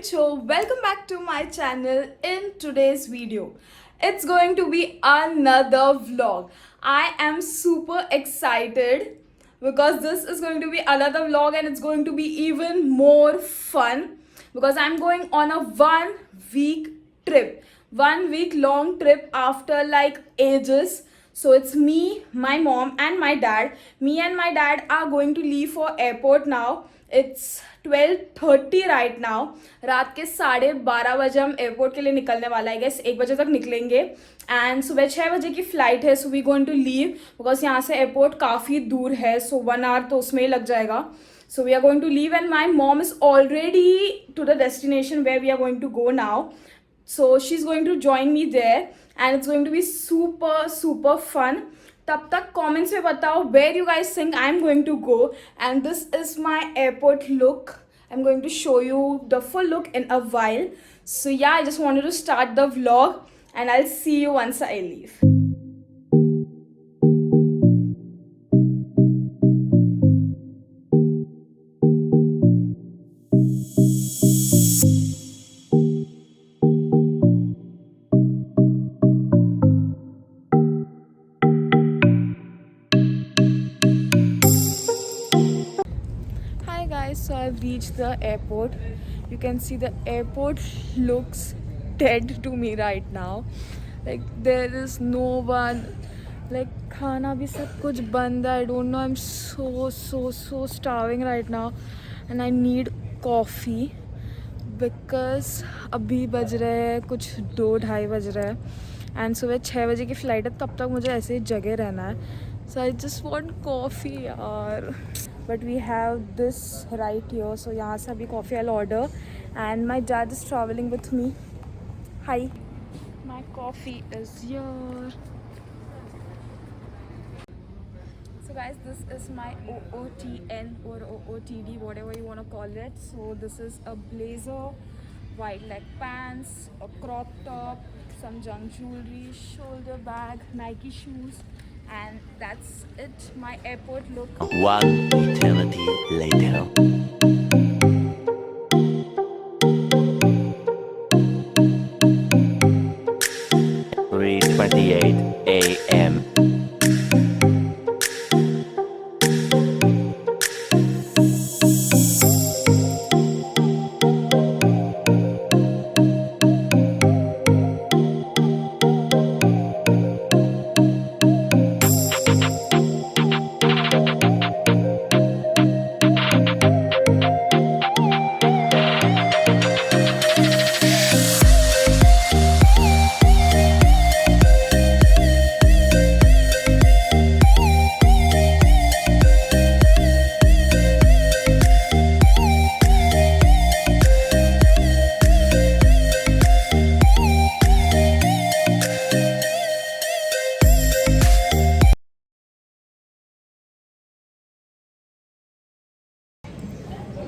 welcome back to my channel. In today's video, it's going to be another vlog. I am super excited because this is going to be another vlog and it's going to be even more fun because I'm going on a 1 week trip, 1 week long trip after like ages. So it's me, my mom and my dad. Me and my dad are going to leave for airport now. It's 12:30 right now. रात के 12:30 हम airport के लिए निकलने वाला है. Guess 1 बजे तक निकलेंगे एंड सुबह 6 बजे की फ़्लाइट है. So we going to leave because यहाँ से एयरपोर्ट काफ़ी दूर है. सो 1 आवर तो उसमें ही लग जाएगा. So we are going to leave and my mom is already to the destination where we are going to go now. So she's going to join me there and it's going to be super fun. तब तक comments में बताओ where you guys think I'm going to go, and this is my airport look. I'm going to show you the full look in a while. So yeah, I just wanted to start the vlog and I'll see you once I leave. So I've reached the airport. You can see the airport looks dead to me right now. Like there is no one. Like खाना भी सब कुछ बंद है. I don't know. I'm so starving right now, and I need coffee because अभी बज रहे हैं कुछ 2-2:30 बज रहे हैं and सुबह 6 बजे की फ़्लाइट है. तब तक मुझे ऐसे ही जगह रहना है. So I just want coffee यार. But we have this right here, so यहाँ से अभी coffee I'll order and my dad is traveling with me. Hi, my coffee is here. So guys, this is my OOTN or OOTD, whatever you want to call it. So this is a blazer, wide leg pants, a crop top, some junk jewelry, shoulder bag, Nike shoes, and that's it, my airport look. One eternity later. 3:28 a.m.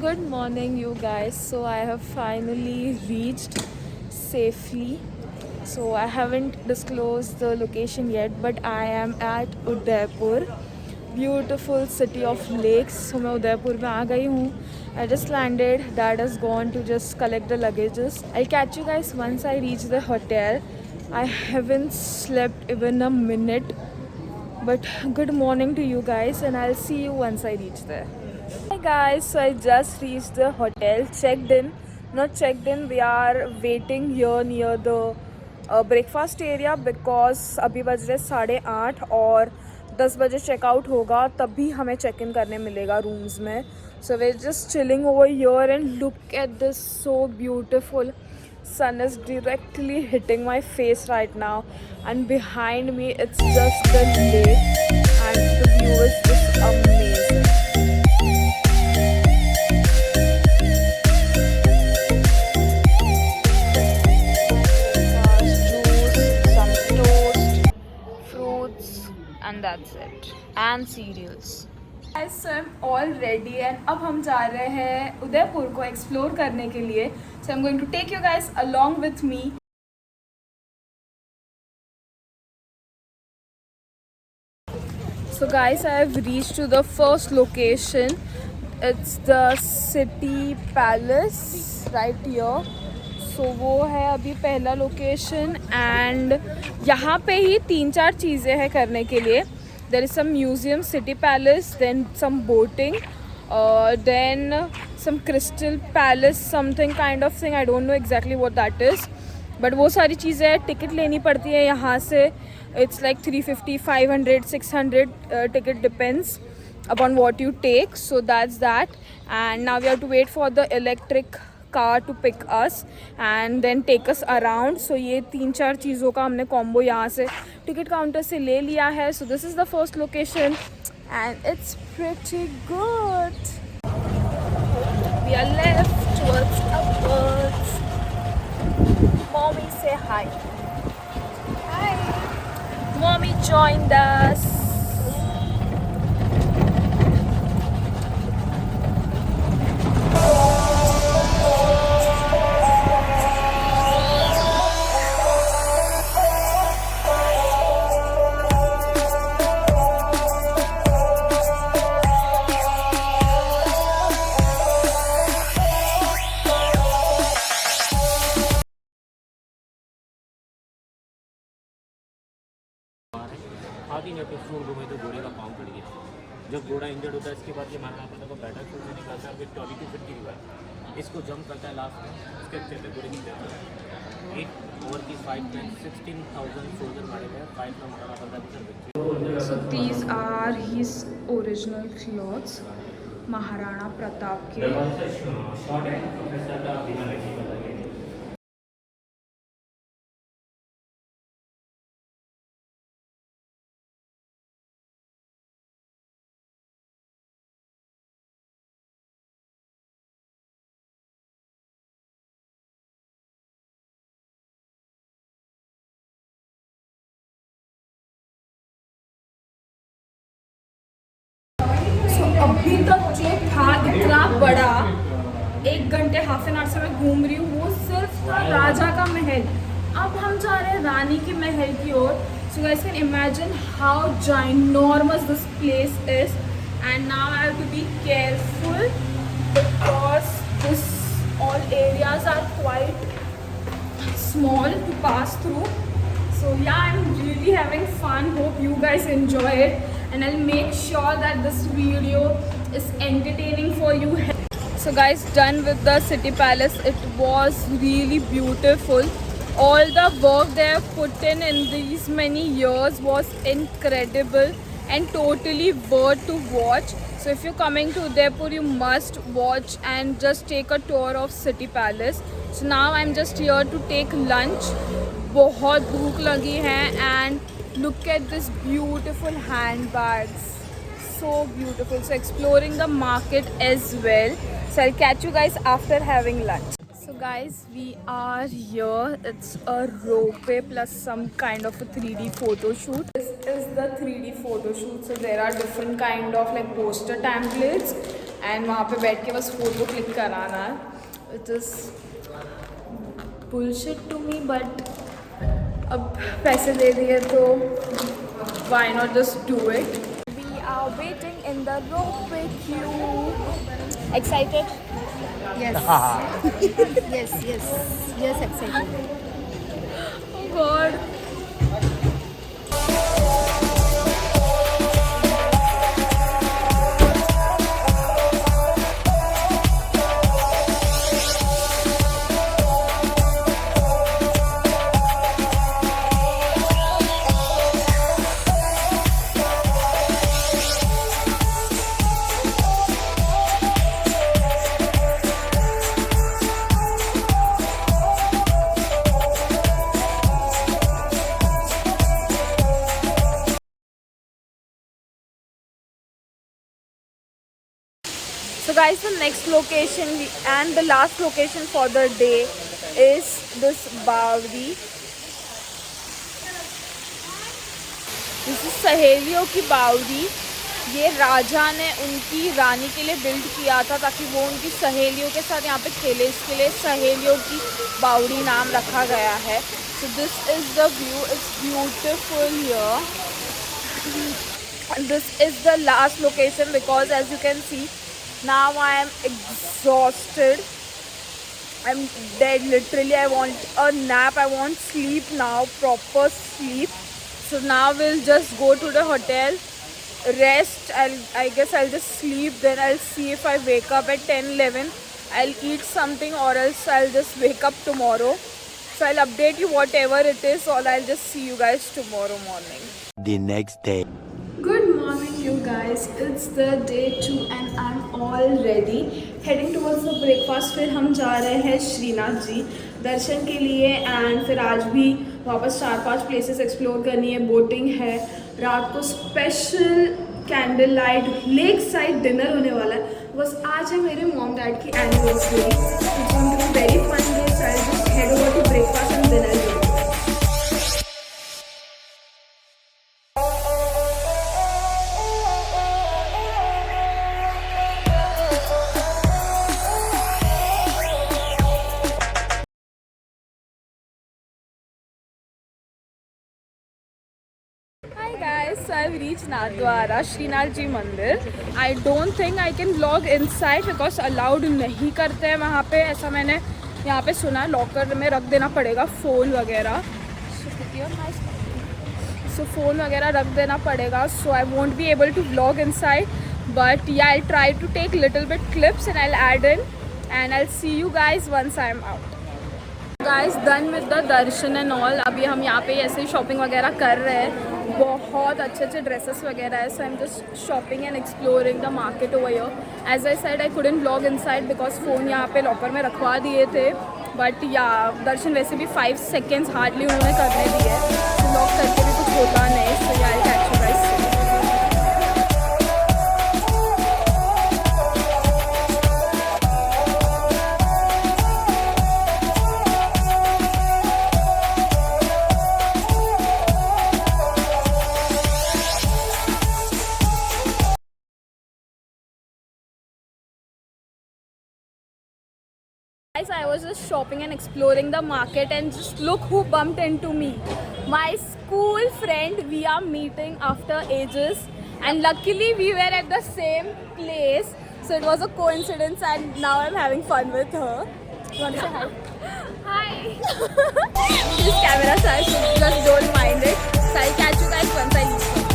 Good morning you guys. So I have finally reached safely. So I haven't disclosed the location yet, but I am at Udaipur, beautiful city of lakes. So मैं उदयपुर में आ गई हूँ. I just landed. Dad has gone to just collect the luggages. I'll catch you guys once I reach the hotel. I haven't slept even a minute. But good morning to you guys and I'll see you once I reach there. Hi guys, so I just reached the hotel, checked in, not checked in, we are waiting here near the breakfast area because अभी बज रहे 8:30 और 10 बजे checkout होगा तभी हमें check in करने मिलेगा रूम्स में. So we're just chilling over here and look at this, so beautiful. Sun is directly hitting my face right now and behind me it's just the lake and the view is just amazing. And that's it, and cereals. Guys, so I'm all ready and अब हम जा रहे हैं उदयपुर को explore करने के लिए. So I'm going to take you guys along with me. So guys, I have reached to the first location. It's the city palace right here. So वो है अभी पहला लोकेशन. एंड यहाँ पे ही 3-4 चीज़ें हैं करने के लिए. There is some museum, city palace, then some boating, then some crystal palace, something kind of thing. I don't know exactly what that is, but वो सारी चीज़ें टिकट लेनी पड़ती है यहाँ से. It's like 350, 500, 600 ticket depends upon what you take. So that's that. And now we have to wait for the electric car to pick us and then take us around. So ये 3-4 चीज़ों का हमने combo यहाँ से ticket counter से ले लिया है. So this is the first location and it's pretty good. We are left towards upwards. Mommy, say hi. Hi. Mommy joined us. हाथ ही नहीं अपने सूर घूमे तो घोड़े का पाँव कट गया. जब घोड़ा इंजर्ड होता है इसके बाद ये महाराणा प्रताप को बैठक से निकालता है. फिर 22 फीट की रिवाइज इसको जंप करता है. लास्ट में उसके चलते घोड़े की डेथ होती है. एक ओवर की फाइट में 16,000 सोल्जर मारे गए. फाइट में Maharana Pratap. So these are his original clothes, Maharana Pratap के. अभी तक जो था इतना बड़ा, 1 घंटे हाफ एन आवर से मैं घूम रही हूँ, वो सिर्फ था राजा का महल. अब हम जा रहे हैं रानी के महल की ओर. So guys can imagine how ginormous this place is. And now I have to be careful because this all areas are quite small to pass through. So yeah, I'm really having fun. Hope you guys enjoy it, and I'll make sure that this video is entertaining for you. So guys, done with the city palace. It was really beautiful. All the work they have put in these many years was incredible and totally worth to watch. So if you're coming to Udaipur, you must watch and just take a tour of city palace. So now I'm just here to take lunch. बहुत भूख लगी है. and look at this beautiful handbags, so beautiful. So exploring the market as well. So I'll catch you guys after having lunch. So guys, we are here. It's a ropeway plus some kind of a 3D photo shoot. This is the 3D photo shoot. So there are different kind of like poster templates and वहाँ पे बैठ के बस photo click कराना है. It is bullshit to me, but अब पैसे दे दिए तो why not just do it. We are waiting in the ropeway queue. Excited? Yes. yes, excited. Oh God. So guys, the next location and the last location for the day is this बावड़ी. This is सहेलियों की बावड़ी. ये राजा ने उनकी रानी के लिए build किया था ताकि वो उनकी सहेलियों के साथ यहाँ पे खेले. इसके लिए सहेलियों की बावड़ी नाम रखा गया है. So this is the view. It's beautiful here. This is the last location because as you can see Now I am exhausted. I'm dead literally. I want a nap. I want sleep now, proper sleep. So now we'll just go to the hotel, rest. I guess I'll just sleep, then I'll see if I wake up at 10-11. I'll eat something or else I'll just wake up tomorrow. So I'll update you whatever it is, or I'll just see you guys tomorrow morning. The next day. Good morning you guys, it's the day 2 and I'm all ready heading towards the breakfast. फिर हम जा रहे हैं श्रीनाथ जी दर्शन के लिए and फिर आज भी वापस 4-5 प्लेसेस एक्सप्लोर करनी है, बोटिंग है, रात को special candle light lake side dinner होने वाला है. बस आज है मेरे मॉम डैड की anniversary, it's going to be very fun day. So I just head over to breakfast and then I go. Hi guys, so I've reached Nathdwara, Srinath Ji Mandir. I don't think I can vlog inside because allowed नहीं करते हैं वहाँ पे, ऐसा मैंने यहाँ पे सुना. लॉकर में रख देना पड़ेगा फ़ोन वगैरह. So फ़ोन वगैरह रख देना पड़ेगा. So I won't be able to vlog inside. But yeah, I'll try to take little bit clips and I'll add in. And I'll see you guys once I'm out. Guys, done with the darshan and all. अभी हम यहाँ पे ऐसे ही shopping वगैरह कर रहे हैं. बहुत अच्छे अच्छे ड्रेसेस वगैरह है. So I'm just shopping and exploring the market over here. As I said, I couldn't vlog inside because phone यहाँ पे लॉकर में रखवा दिए थे. But yeah, दर्शन वैसे भी 5 seconds हार्डली उन्होंने करने दिए. Vlog करके भी कुछ होता नहीं. So yeah, I'll catch you guys soon. Guys, I was just shopping and exploring the market and just look who bumped into me. My school friend, we are meeting after ages and luckily we were at the same place. So it was a coincidence and now I'm having fun with her. You want to say hi? Hi! She's camera shy, so just don't mind it. So I'll catch you guys once I leave from here.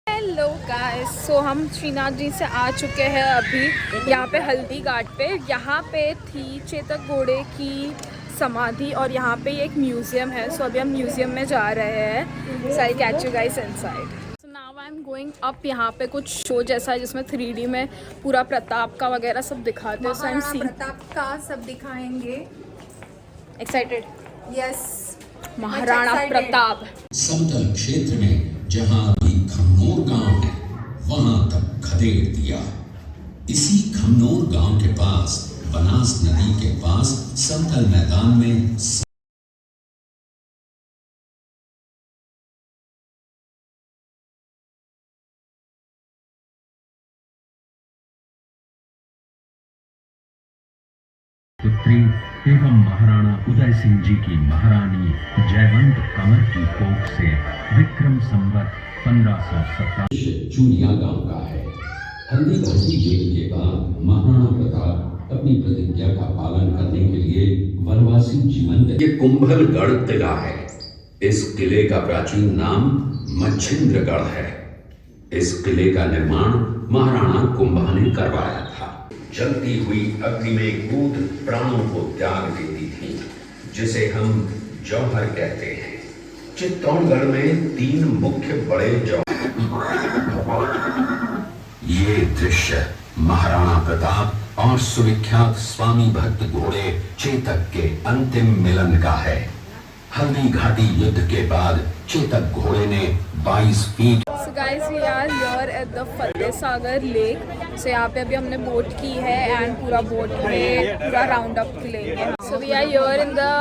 Hello guys, so हम श्रीनाथ जी से आ चुके हैं अभी यहाँ पे हल्दी घाट पे. यहाँ पे थी चेतक घोड़े की समाधि और यहाँ पे एक म्यूज़ियम है. सो अभी हम म्यूज़ियम में जा रहे हैं. So I catch you guys inside. So now I am going up. यहाँ पे कुछ शो जैसा है जिसमें 3D में पूरा प्रताप का वगैरह सब दिखाते हैं. So I am seeing Pratap का सब दिखाएंगे. एक्साइटेड. यस, महाराणा प्रताप. समतल क्षेत्र में जहां भी खमनोर गांव है वहां तक खदेड़ दिया. इसी खमनोर गांव के पास बनास नदी के पास समतल मैदान में पुत्री एवं महाराणा उदय सिंह जी की महारानी जयवंत कमर की कोख से विक्रम संवत 1527 चूनिया गांव का है. हल्दी घाटी जेल के बाद महाराणा प्रताप अपनी प्रतिज्ञा का पालन करने के लिए वनवासी जीवन. ये कुंभलगढ़ किला है. इस किले का प्राचीन नाम मच्छिंद्रगढ़ है. इस किले का निर्माण महाराणा कुंभा ने करवाया था. जलती हुई अग्नि में कूद प्राणों को त्याग देती थी, जिसे हम जौहर कहते हैं. चित्तौड़गढ़ में 3 मुख्य बड़े ये दृश्य महाराणा प्रताप और सुविख्यात स्वामी भक्त घोड़े चेतक के अंतिम मिलन का है. हल्दी घाटी युद्ध के बाद चेतक घोड़े ने 22 feet. So guys, we are here at the Fateh Sagar lake. So यहाँ पे अभी हमने बोट की है एंड पूरा बोट में पूरा राउंड अप लेंगे. So we are here in the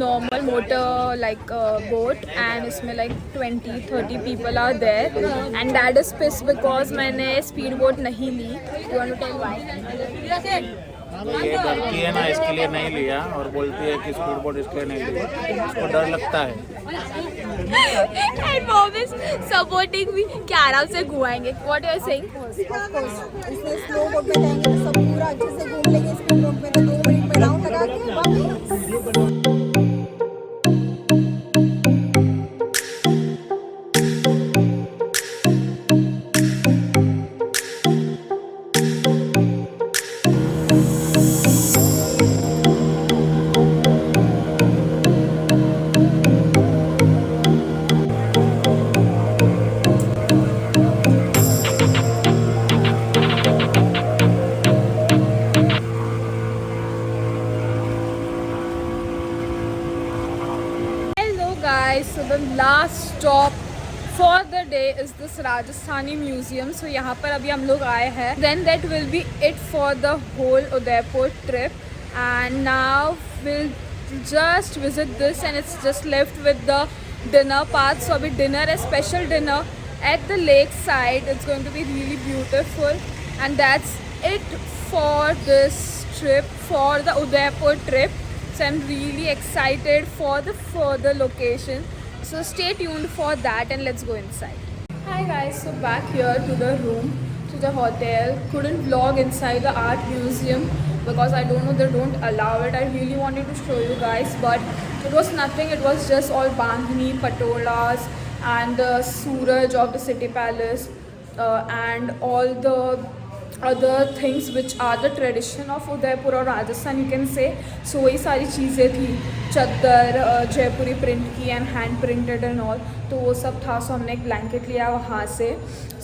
normal motor like boat and इसमें like 20-30 people are there and dad is pissed because मैंने speed boat नहीं ली. You want to tell why? ये डरती है ना, इसके लिए नहीं लिया, और बोलती है कि स्पीड बोट इसके लिए नहीं लिया, इसको डर लगता है। And mom is supporting me कि आराम से घुमाएंगे. What you are saying? इसलिए स्लो बोट में जाएंगे तो सब पूरा अच्छे से घूम लेंगे. स्पीड बोट में तो 2 मिनट में राउंड लगा के वापस. Hello guys, so the last stop for the day is this Rajasthani museum. So यहाँ पर अभी हम लोग आए हैं. Then that will be it for the whole Udaipur trip. And now we'll just visit this and it's just left with the dinner part. So अभी dinner है, special dinner at the lakeside. It's going to be really beautiful. And that's it for this trip, for the Udaipur trip. So I'm really excited for the further location. So stay tuned for that and let's go inside. Hi guys, so back here to the room, to the hotel. Couldn't vlog inside the art museum because I don't know, they don't allow it. I really wanted to show you guys, but it was nothing. It was just all bandhani, patolas and the Suraj of the city palace and all the other things which are the tradition of Udaipur or Rajasthan, you can say. So वही सारी चीज़ें थी, चद्दर जयपुरी print की and hand printed and all, तो वो सब था. सो हमने एक ब्लैंकेट लिया वहाँ से.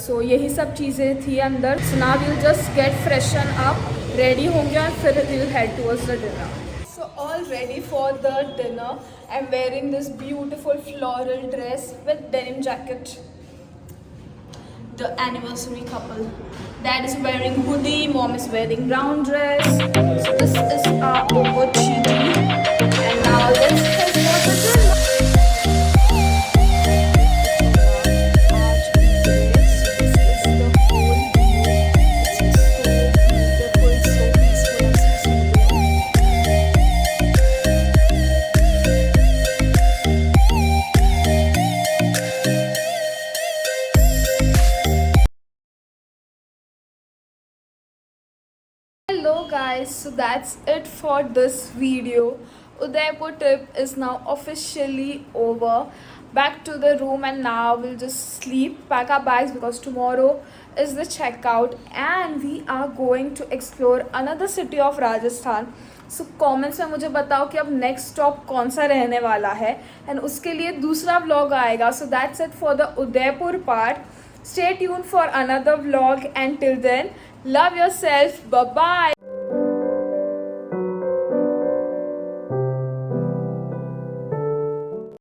सो यही सब चीज़ें थी अंदर. So now will just get freshen up, ready होंगे और फिर will head towards the dinner. So all ready for the dinner. I'm wearing this beautiful floral dress with denim jacket. The anniversary couple. Dad is wearing hoodie, mom is wearing brown dress. So this is our opportunity. And now let's head for the dinner. Hello guys, so that's it for this video. Udaipur trip is now officially over. Back to the room and now we'll just sleep, pack our bags because tomorrow is the checkout and we are going to explore another city of Rajasthan. So comments में मुझे बताओ कि अब next stop कौन सा रहने वाला है and उसके लिए दूसरा vlog आएगा. So that's it for the Udaipur part. Stay tuned for another vlog and till then, love yourself. Bye bye.